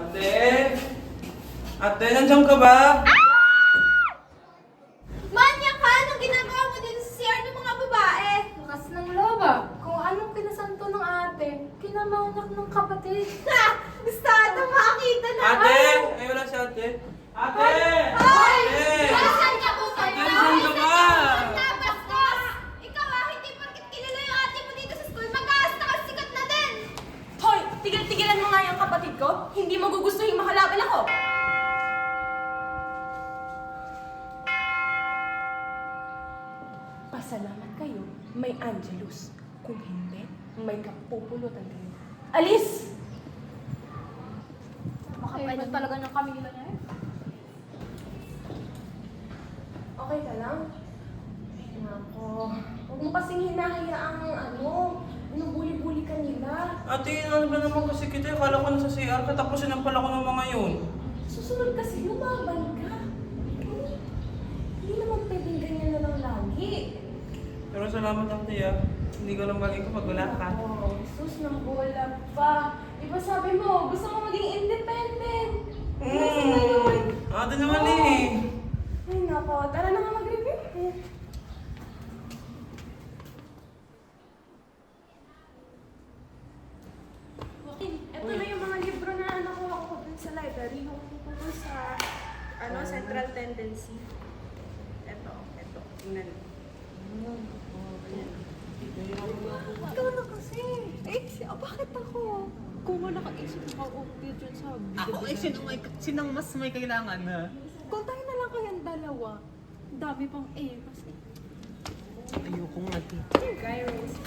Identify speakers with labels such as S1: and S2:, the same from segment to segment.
S1: Ate? Ate, nandiyan ka ba?
S2: Manya ka! Anong ginagawa mo dito sa CR ng mga babae?
S3: Lakas ng loob ah. Kung anong pinasanto ng ate, kinamaunak ng kapatid.
S2: Ha! Gusto ata makakita na!
S1: Ate! Ay, wala si ate. Ate!
S2: Hoy!
S1: Ate!
S2: Nasaan ka po sa'yo?
S1: Ate, saan ka ba?
S2: Bastos! Ikaw hindi porket kilala yung ate mo dito sa school, mag-aas na kasi sikat na din!
S3: Hoy! Tigil-tigilan mo nga yung kapatid ko. Hindi mo gugustuhin makalaban ako. Pasalamat kayo, may Angelus. Kung hindi, may kapupulutan kayo. Alis!
S2: Makapailan talaga ng Camila na yun.
S3: Okay ka lang? Ay, nako. Huwag mo kasing hinahayaang nabuli-buli ka nila.
S1: Ate, ano ba naman kasi kita? Akala ko nasa CR, katapusin ang pala ko ng mga yun.
S3: Susunod kasi lumaban ka. Hindi naman pwedeng ganyan na lang lagi.
S1: Pero salamat ate Hindi ko lang bagay ko pag wala ka.
S3: Oh, sus ng bola pa. Di ba sabi mo, gusto mo maging independent? Nasaan na yun?
S1: Ate naman eh.
S3: Ay nako, tara na nga mag-review. Ito na yung mga libro na nakuha ko dun sa library. Yung tungkol sa central tendency. Ito. Tingnan mo.
S2: Ikaw na kasi. Bakit ako? Kung wala nakaisip na ka-update dyan sa video.
S4: Ako ay sinang mas may kailangan na.
S2: Kung tayo na lang kayang dalawa, ang dami pang A kasi.
S4: Ayokong natin.
S3: Guy Rose.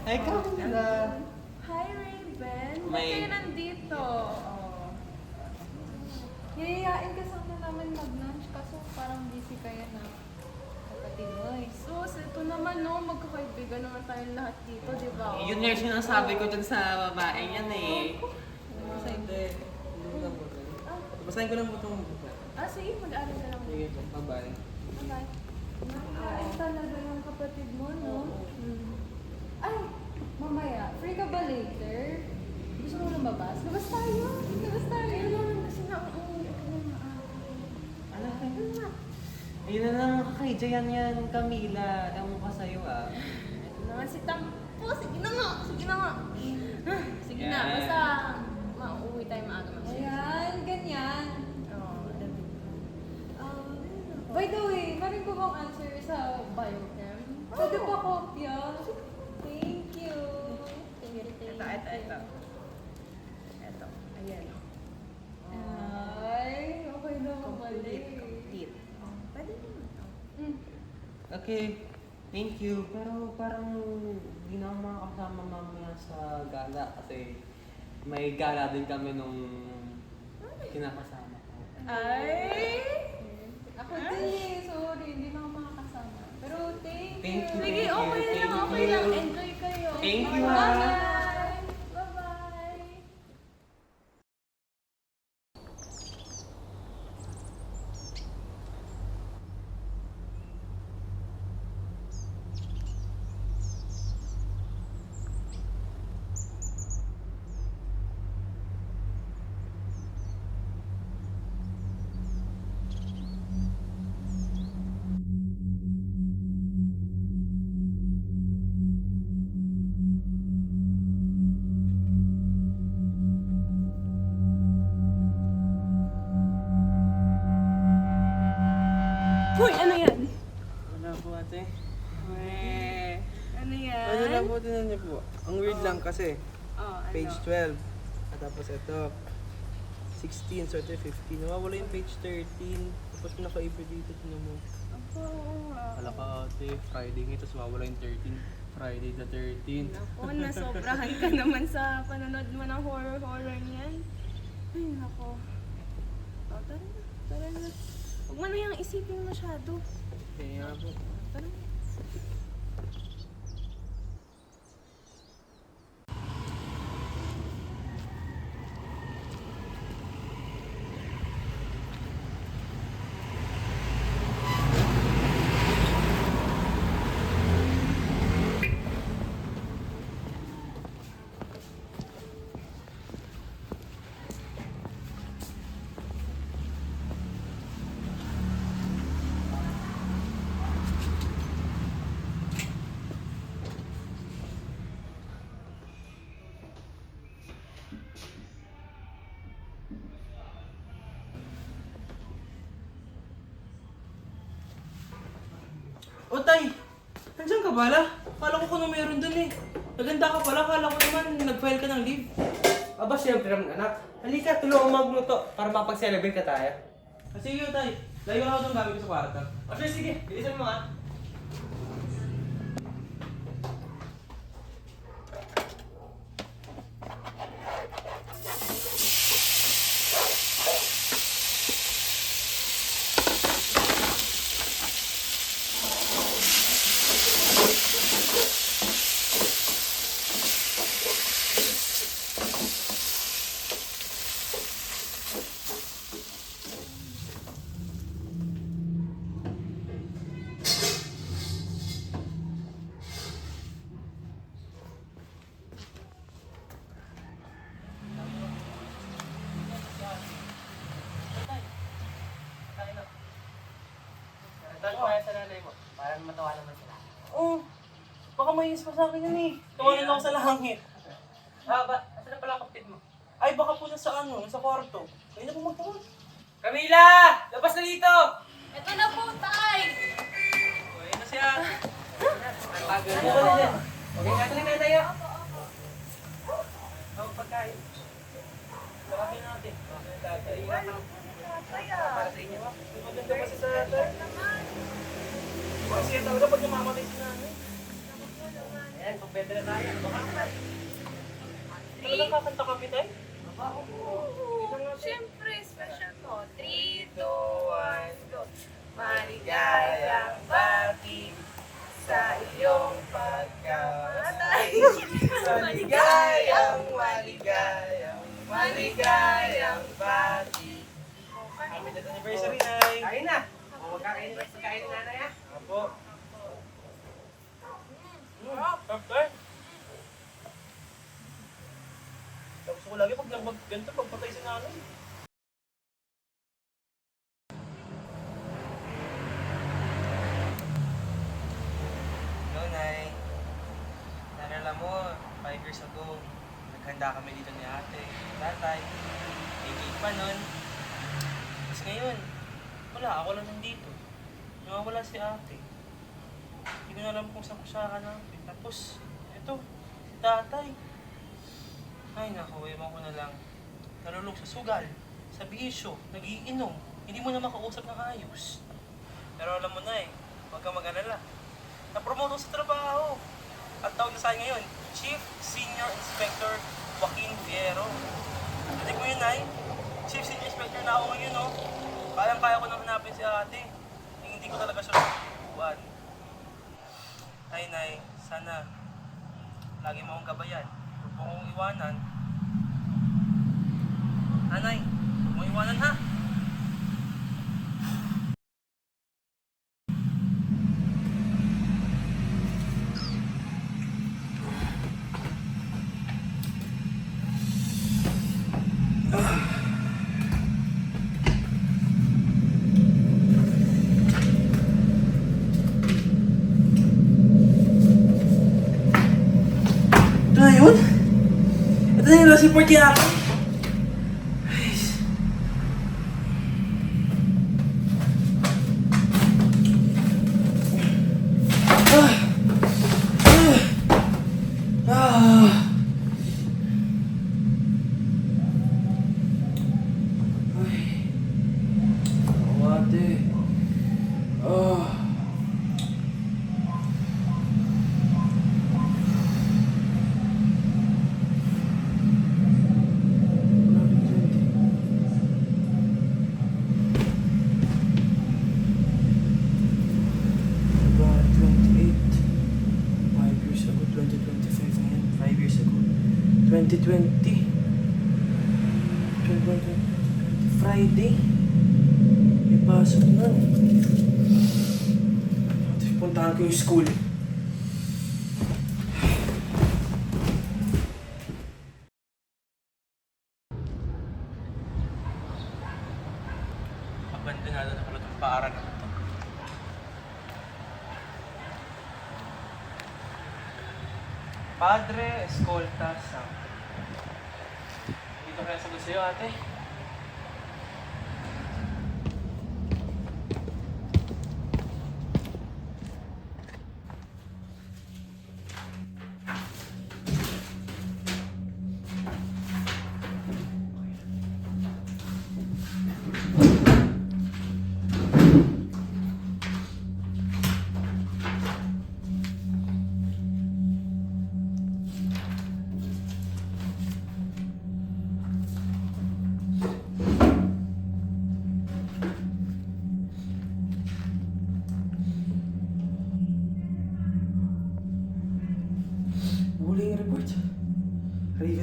S4: Ay, ikaw na.
S3: Hi, Raven. Ba't
S4: May-
S3: kayo nandito? Oh.
S2: Yayayain ka sana namin mag-lunch kaso parang busy kaya na kapatid mo eh.
S3: Sus, ito naman no, magkakaibigan naman tayong lahat dito, di ba?
S4: Yun nga yung sinasabi ko dun sa babae yan eh.
S1: Ate, basahin ko lang po itong buka.
S3: Sige, mag-aaral ka lang.
S1: Sige, bye-bye.
S3: Bye-bye.
S2: Ay, talaga yung kapatid mo, no? Ay, mamaya, free ka ba later? Gusto mo lumabas? Labas tayo! Labas tayo!
S3: Ayun naman kasi nauuwi ako ng maaga.
S4: Ano ka? Ayun na lang kay Jayan yan, Camila. Ewan ko sa'yo ah.
S3: Ito naman si Tampo. Sige na nga. Sige na.
S4: Yan.
S3: Basta mauuwi tayo maaga mag-shift.
S2: Ayan, ganyan.
S3: Oh, David.
S2: By the way, marin ko bang answer sa biochem? Pwede pa kopya? Thank you.
S3: Ito. Ayan.
S2: Ay, okay na mali.
S3: Complete. Oh, pwede naman ito.
S4: Okay, thank you. Pero parang hindi na ako makakasama mamaya sa gala kasi may gala din kami nung kinakasama ko.
S3: Ay!
S2: Ako din eh, sorry, hindi na ako makakasama. Pero thank you.
S4: Thank you.
S3: Sige, okay lang. Okay lang. Enjoy kayo.
S4: Thank you,
S3: Bye-bye. Bye-bye. Uy, ano yan?
S1: Wala po ate.
S3: Ano yan?
S1: Ano lang po, tinan niyo po. Ang weird lang kasi.
S3: Oh, ano?
S1: Page 12. At tapos ito. 16, so ito 15. Nawawala yung page 13. Tapos naka-iba dito, tinan mo. Wala ka ate, Friday ngayon, tapos mawala yung 13. Friday the 13th.
S3: Ako, nasobrahan ka naman sa panonood mo ng horror-horror niyan. Ay, nako. Oh, tara na. Tara na. Huwag mo na yung isipin masyado.
S1: Kaya nga po.
S3: Tara na.
S1: O tay, nandiyan ka pala? Kala ko kung meron dun eh. Naganda ka pala, kala ko naman nag-file ka ng leave.
S4: Aba, siyempre naman anak. Halika, tulungan magluto para mapag-celebrate ka tayo.
S1: Sige tay, layo na ako itong gamit ko sa kwarto.
S4: O sige, bilisan mo ha. Tag mo sa nanay mo, para matawa naman sila.
S1: Oh, baka mainis pa sa akin yan eh. Tawanan ako sa langit.
S4: Asa na pala kapatid mo?
S1: Ay, baka po nasa sa kwarto. Ayun na po magtawag.
S4: Camila! Labas na dito!
S2: Ito na po, tay!
S1: Ayun na siya.
S4: Tagal mo na dyan. Okay, natin na tayo.
S1: Ang pagkain. Tawagin natin.
S4: Para sa inyo.
S1: Maganda kasi sa atin. Kasi yan talaga pag namamatay si nanay.
S4: Ayan, kumpete na tayo.
S1: Talagang kakanta kami tayo?
S3: Siyempre, special ko. 3, 2, 1, go. Maligayang bati sa iyong pagkamatay. Maligayang, maligayang bati.
S1: Happy death anniversary, Nay!
S4: Kain na! Magkakain na sa kain na nanay ha.
S1: Apo. Doctor? Tapos ko lagi pag ganito, pagpatay si nanay.
S5: Hello, Nay. Nalala mo, 5 years ago, naghanda kami dito ni ate, tatay. May cake pa nun. Tapos ngayon, wala, ako lang nandito. Nawawala si ate. Hindi ko na alam kung saan ko siya hanapin. Tapos, eto, si tatay. Ay, naku, ewan ko na lang. Nalulog sa sugal, sa bisyo, nagiinom. Hindi mo na makausap ng ayos. Pero alam mo na huwag kang mag-alala. Na-promote ako sa trabaho. At tawag na sa akin ngayon, Chief Senior Inspector Joaquin Fierro. Hindi mo yun, Nay. Chief Senior Inspector na ako ngayon, no? Kayang-kaya ko nang hanapin si ate. Hindi ko talaga siya natutuan. Ay, Nay, sana lagi mo akong gabayan. Huwag mo akong iwanan. Nanay, huwag mo iwanan, ha?
S1: Ito na yun? Ito na yung last report kaya ako? Friday. May pasok nun. Puntahan ko yung school.
S5: Abandonado na pala itong paaral na ito. Padre Escolta Santo. Dito kaya sagot sa'yo, ate.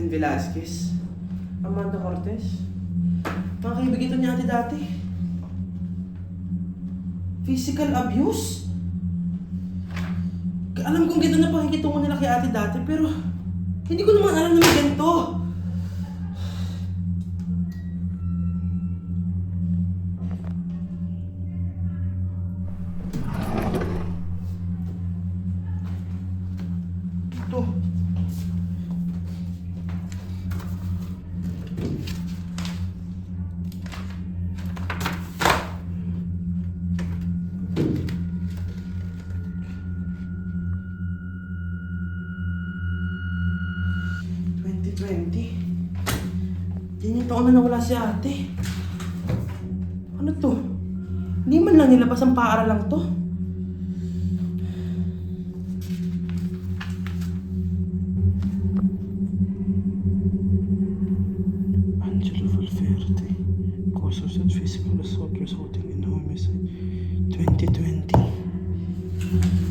S1: Raven Velasquez. Amanda Cortez. Mga kaibigan ito niya ate dati. Physical abuse? Alam kong gito na pakikitungo nila kay ate dati, pero hindi ko naman alam na may ganito. Ito. Yan yung taon na nawala si ate. Ano to? Hindi man lang nilabas ang paaralang to. Angelo Valverde. Causes of physical assault resulting in homicide. 2020.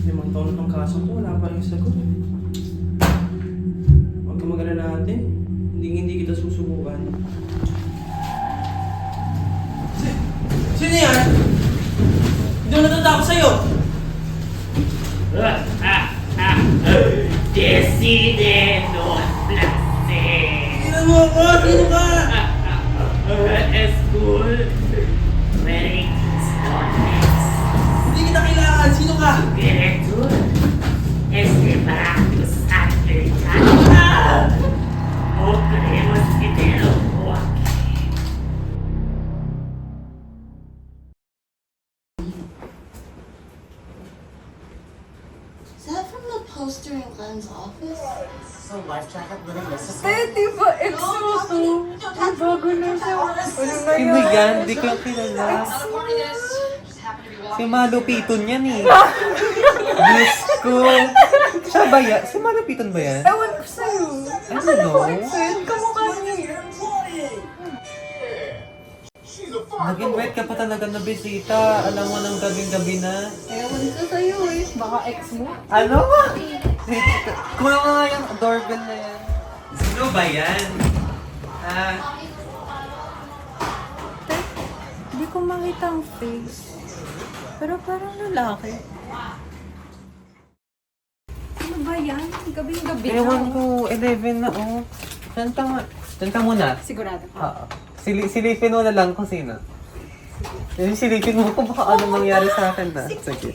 S1: 5 taon na tong kaso to. Wala pa rin sagot. Huwag ka mag-alala natin. Hindi kita susubukan. Sino yan? Hindi mo natatakot sa'yo!
S6: Decide non placer.
S1: Sino mo ako? Sino ka?
S6: School. Wearing stones.
S1: Hindi kita kailangan. Sino ka?
S6: Director. Esquematus Africana. O creemos que te lo aquí.
S7: Is that from the poster in Glenn's office?
S6: So life jacket with a list
S2: Eh, di ba EXO to? Ang bago na siya. Ano na
S4: Sino yan? Di ko kilala. Si Malupiton yan eh. Diyos ko. Siya ba yan? Si Malupiton ba yan?
S2: Ewan ko sa'yo.
S4: I don't know.
S2: Excited kamukha niya.
S4: Nag-invite ka pa talaga na bisita. Alam mo ng gabing-gabi na.
S2: Ewan ko sa'yo eh. Baka ex mo.
S4: Ano? Kuha mo nga yung doorbell na yan. Sino ba yan?
S2: Hindi ko makita ang face. Pero parang lalaki. Ano ba yan? Gabing-gabi na.
S4: Ewan ko, 11 na oh. Saan ka muna?
S2: Sigurado ka.
S4: Oo. Silipin mo na lang kung sino. Silipin mo kung baka ano mangyari sa akin na. Sige.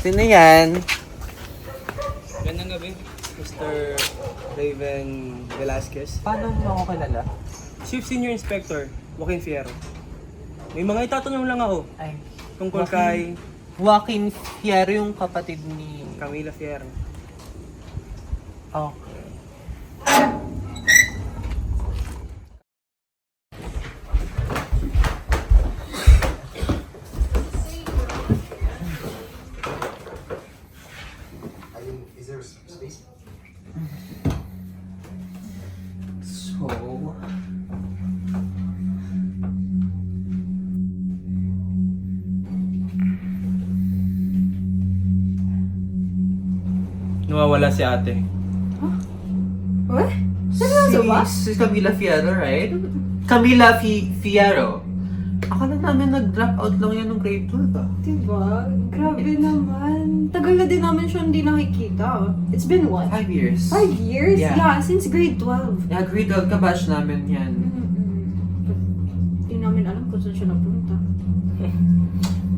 S4: Sino yan?
S1: Gandang gabi, Mr. Raven Velasquez.
S4: Paano mo ako kilala?
S1: Chief Senior Inspector, Joaquin Fierro. May mga itatanong lang ako
S4: Ay,
S1: tungkol kay
S4: Joaquin Fierro yung kapatid ni...
S1: Camila Fierro.
S4: Okay.
S8: Is there space?
S4: So...
S1: Nawawala si ate.
S2: What? Seryoso ba?
S4: Si Camila Fierro, right? Camila Fierro. Akala namin nag-drop out lang yan ng grade 12 ah.
S2: Diba? Grabe naman. Tagal na din namin siya hindi nakikita. It's been what?
S4: 5 years.
S2: 5 years?
S4: Yeah.
S2: Yeah, since grade 12.
S4: Yeah, grade 12 ka-batch namin yan.
S2: Hindi namin alam kung saan siya napunta.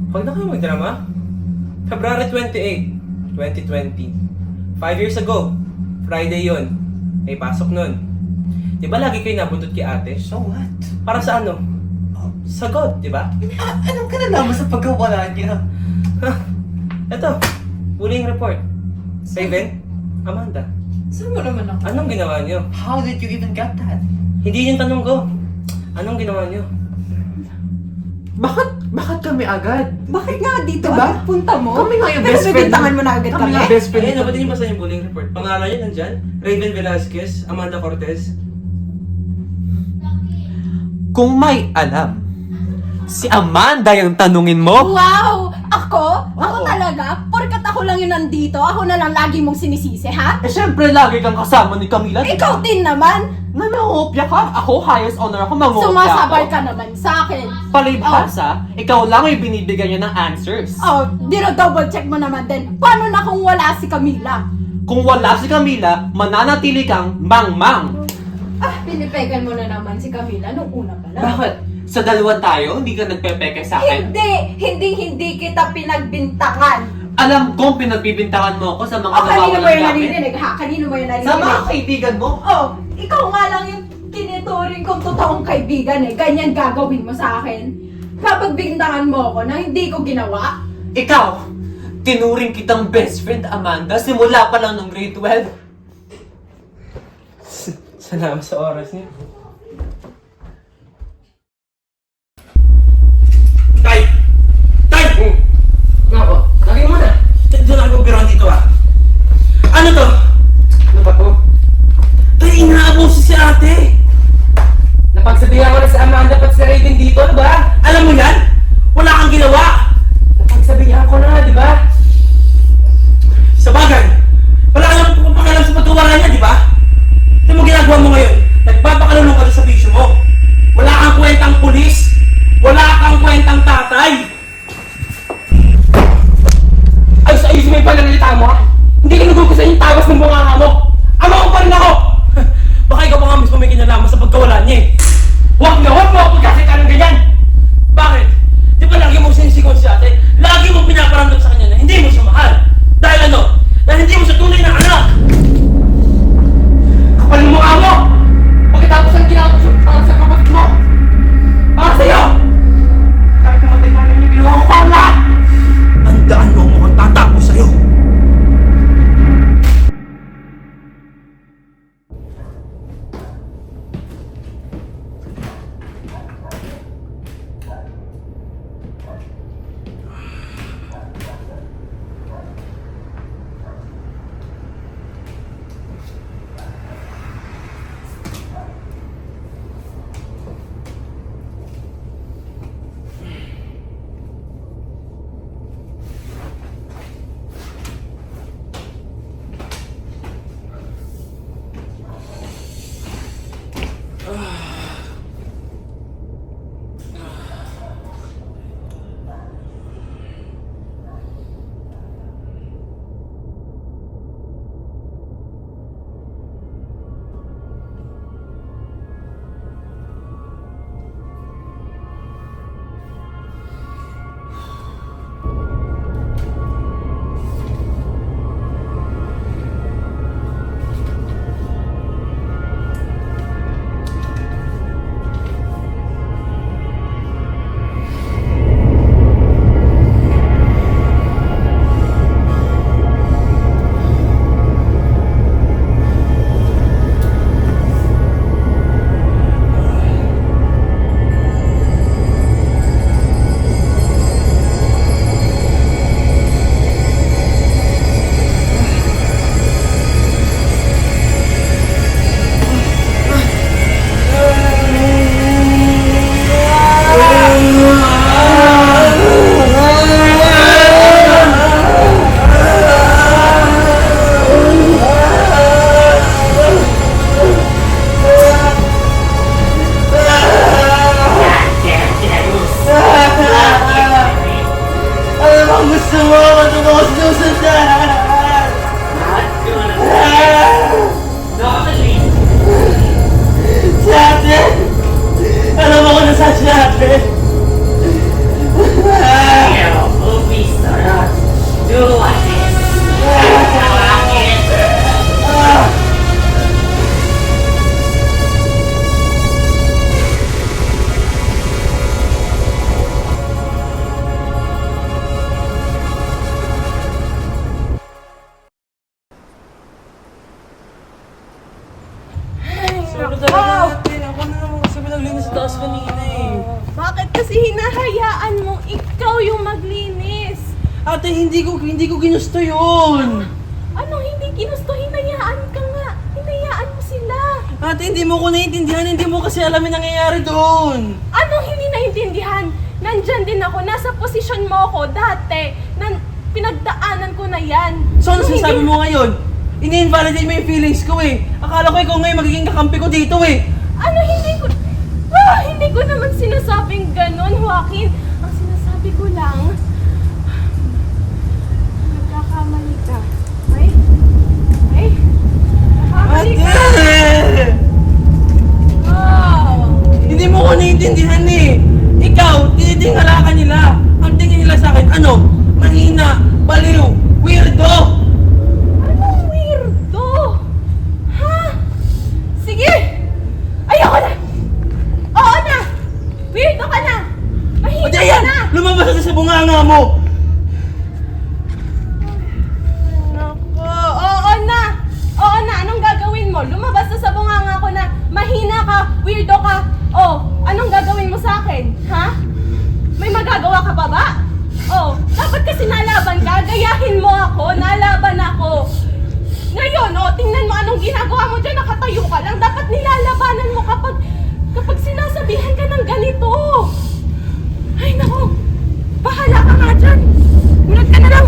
S1: Huwag na kayo magdrama. February 28, 2020. 5 years ago. Friday yon. May pasok nun. Di ba lagi kayo nabuntot kay ate?
S4: So what?
S1: Para sa ano? Sagot, di ba?
S4: Anong ka nalaman sa pagkawala niya?
S1: Ito, huling report. Raven, Amanda,
S2: Saan mo naman ako?
S1: anong ginawa niyo?
S4: How did you even get that?
S1: Hindi yung tanong ko. Anong ginawa niyo?
S4: Bakit kami agad?
S2: Bakit nga dito
S4: Diba?
S2: agad punta mo?
S4: Kami nga yung best friend.
S2: Pinagbitangan mo na agad
S4: Kami
S2: kami?
S4: nga best friend.
S1: Ayun, ba't hindi basta yung huling report? Pangalan niya nandyan? Raven Velasquez, Amanda Cortez.
S4: Kung may alam, si Amanda yung tanungin mo?
S2: Wow! Ako? Ako
S1: Oo.
S2: talaga? Porkat ako ako lang yung nandito, ako na lang lagi mong sinisisi, ha?
S4: Eh syempre, lagi kang kasama ni Camila, di
S2: Ikaw
S4: ba?
S2: din naman!
S4: Nangungopia ka? Ako, highest honor ako, mangungopia
S2: Sumasabay
S4: ako.
S2: ka naman sa akin.
S4: Palibhasa, ikaw lang ay binibigyan niya ng answers.
S2: Oh, dino-double check mo naman din. Paano na kung wala si Camila?
S4: Kung wala si Camila, mananatili kang mang-mang.
S2: Ah, pinipegan mo na naman si Camila nung una pa lang.
S4: Bakit? Sa dalawa tayo, hindi ka nagpepeke sa akin?
S2: Hindi kita pinagbintangan.
S4: Alam kong pinagbibintangan mo ako sa mga
S2: O, kanino mo
S4: nawawalang
S2: yung
S4: gamit.
S2: naririnig, ha? Kanino mo yung
S4: Sa
S2: naririnig?
S4: mga kaibigan mo.
S2: Oh, ikaw nga lang yung tinuturing kong totoong kaibigan eh. Ganyan gagawin mo sa akin. Papagbintangan mo ako na hindi ko ginawa.
S4: Ikaw, tinuring kitang best friend, Amanda, simula pa lang nung grade 12.
S1: Salamat sa oras niyo.
S5: Tay! Tay!
S1: Nga po, lagi mo na.
S5: Doon ako biruan dito ah. Ano to?
S1: Ano ba to?
S5: Tay, inaabuso si ate!
S1: Napagsabihan ko na sa Amanda at si Raiden dito, ano ba?
S5: Alam mo yan? Wala kang ginawa!
S1: Napagsabihan ko na, di ba?
S5: Sa bagay, wala ka lang pakialam sa pagkawala niya, di ba? Ano mo ginagawa mo ngayon? Nagpapakalulong ka sa bisyo mo. Wala kang kwentang pulis. Wala kang kwentang tatay.
S1: Ayos-ayos mo yung pananalita mo, ha? Hindi ka nagugustuhan yung tawas ng bunganga mo. Ama ko pa rin ako!
S5: Baka ikaw pa nga mismo may kinalaman sa pagkawala niya eh.
S1: Huwag na ako pagkasita ng ganyan!
S5: Bakit? Di ba lagi mo sinisigaw si ate? Lagi mo pinaparamdam sa kanya na hindi mo siya mahal. Dahil ano? Dahil hindi mo siya tunay na anak.
S1: Kapal mo mukha mo! Pagkatapos ang ginagawa ko para sa kapatid mo! Para sa'yo! Kahit namatay ka rin yung ginawa ko pa lahat!
S5: Tandaan mo ang mukhang tatapos sa'yo.
S3: Bakit kasi hinahayaan mo ikaw yung maglinis?
S5: Ate, hindi ko ginusto yun.
S3: Anong hindi ginusto? Hinayaan ka nga. Hinayaan mo sila.
S5: Ate, hindi mo ko naiintindihan. Hindi mo kasi alam yung nangyayari doon.
S3: Anong hindi naintindihan? Nandyan din ako. Nasa posisyon mo ako dati. Pinagdaanan ko na yan.
S1: So ano
S3: Nung hindi-
S1: sinasabi mo ngayon? Ini-invalidate mo yung feelings ko eh. Akala ko ikaw ngayon magiging kakampi ko dito eh.
S3: Ano, hindi ko naman sinasabing ganon, Joaquin. Ang sinasabi ko lang, nagkakamali ka. Okay? Okay? Nagkakamali ka. Oh.
S1: Hindi mo ko naiintindihan eh. Ikaw, tinitingala ka nila. Ang tingin nila sa akin, ano? Mahina, baliw, weirdo.
S3: Anong weirdo? Ha? Sige! Ayoko na! Oo na! Weirdo ka na!
S1: O
S3: Mahina
S1: di
S3: ka
S1: ayan,
S3: na!
S1: lumabas na sa bunganga mo.
S3: Nako, oo na! Oo na, anong gagawin mo? Lumabas na sa bunganga ko na mahina ka, weirdo ka. Oh, anong gagawin mo sa akin? Ha? May magagawa ka pa ba? Oh, dapat kasi nalaban ka, gayahin mo ako, nalaban ako. Ngayon, oh, tingnan mo anong ginagawa mo dyan, nakatayo ka lang. Dapat nilalabanan mo kapag sinasabihan ka ng ganito. Ay, nako, bahala ka nga dyan. Mulat ka na lang.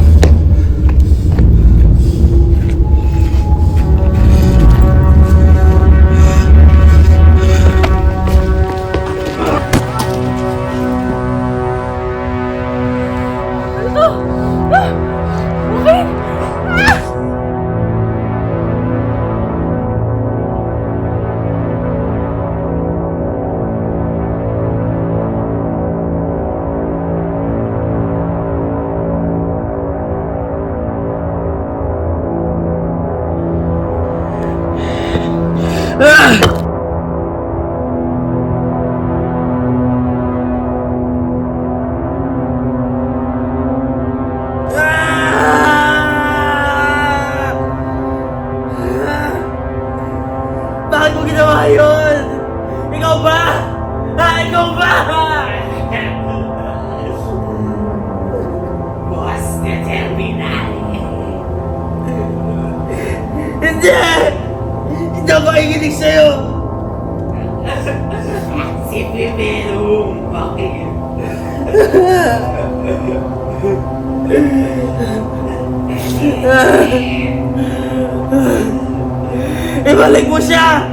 S3: Ano to? Ah! Okay! Ah!
S1: Bakit mo ginawa yun? Ikaw ba? Ikaw ba?
S6: Was der Terminal?
S1: Hindi! Hindi ako makikinig sa'yo!
S6: Si primero bakit?
S1: Ibalik mo siya!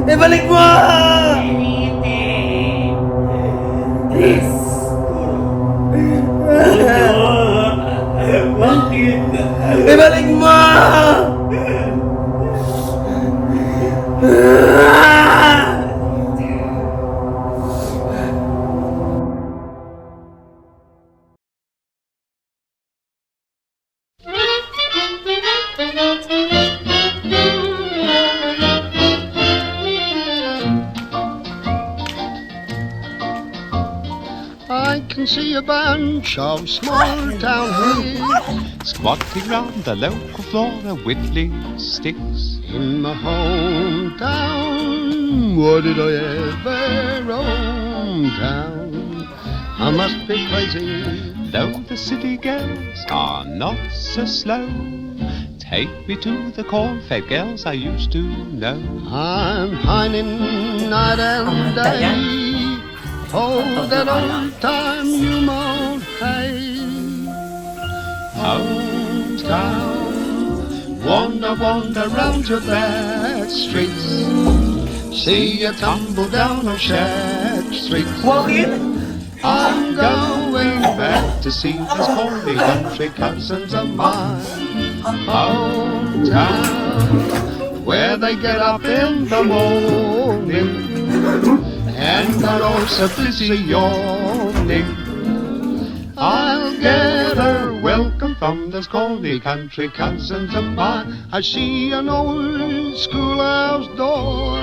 S1: Ibalik mo!
S6: Venite. Tres. Bakit?
S1: Ibalik mo!
S9: I can see a bunch of small town hicks
S10: Squatting round the local floor whittling sticks.
S9: in my hometown. What did I ever roam down? I must be crazy.
S10: Though the city girls are not so slow, take me to the corn-fed girls I used to know.
S9: I'm pining night and day. Oh, that old time human hay.
S10: Hometown, wander round your back streets. See you tumble down on Shack Street. I'm going back to see those holy country cousins of mine. Hometown, where they get up in the morning and are all so busy yawning. I'll get a welcome from those corny country cousins of mine. I see an old schoolhouse door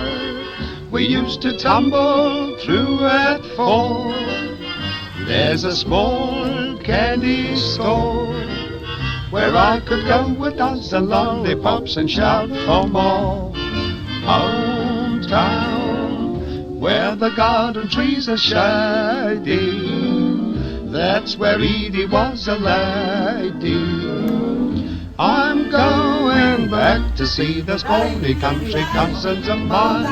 S10: we used to tumble through at 4. There's a small candy store where I could go with dozen lollipops and shout for more. Hometown, where the garden trees are shady, that's where Edie was a lady. I'm going back to see those corny country cousins of mine.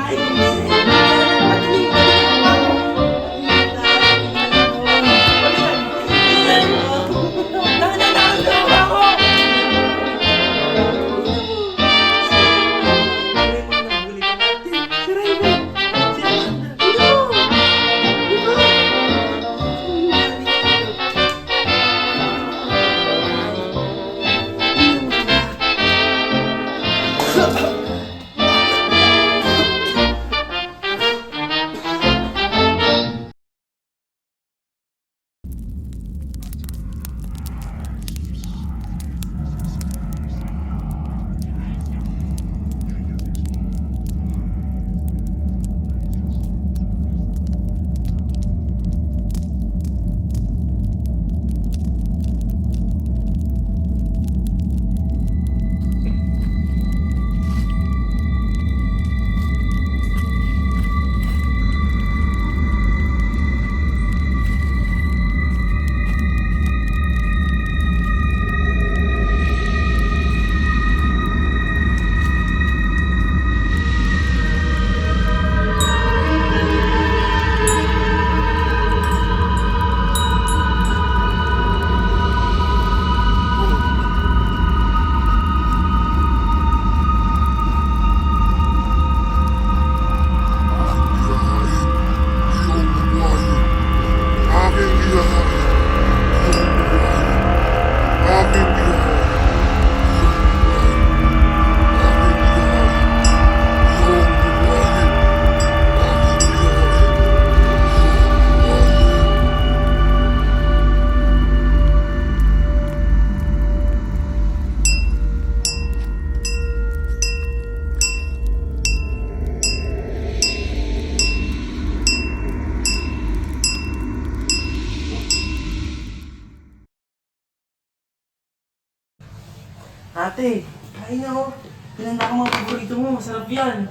S5: Ate, kain na oh. Pinanda ko mga paborito mo, masarap yan.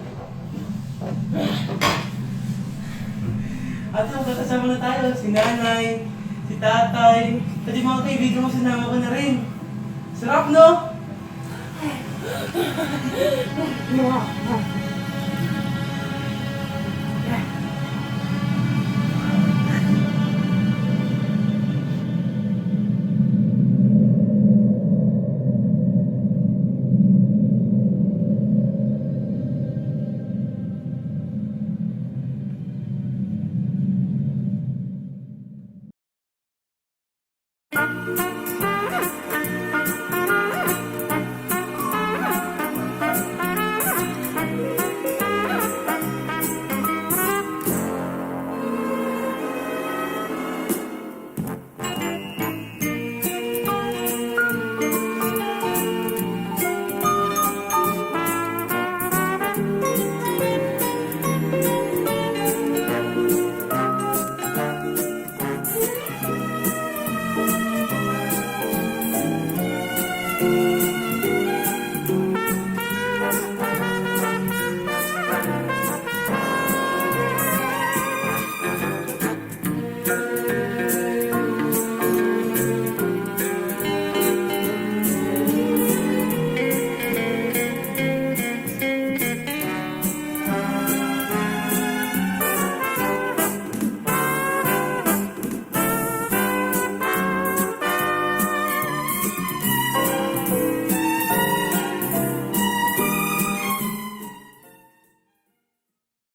S5: Ate, magkakasama na tayo. Si nanay, si tatay, pati mga kaibigan mo sinama ko na rin. Sarap, no?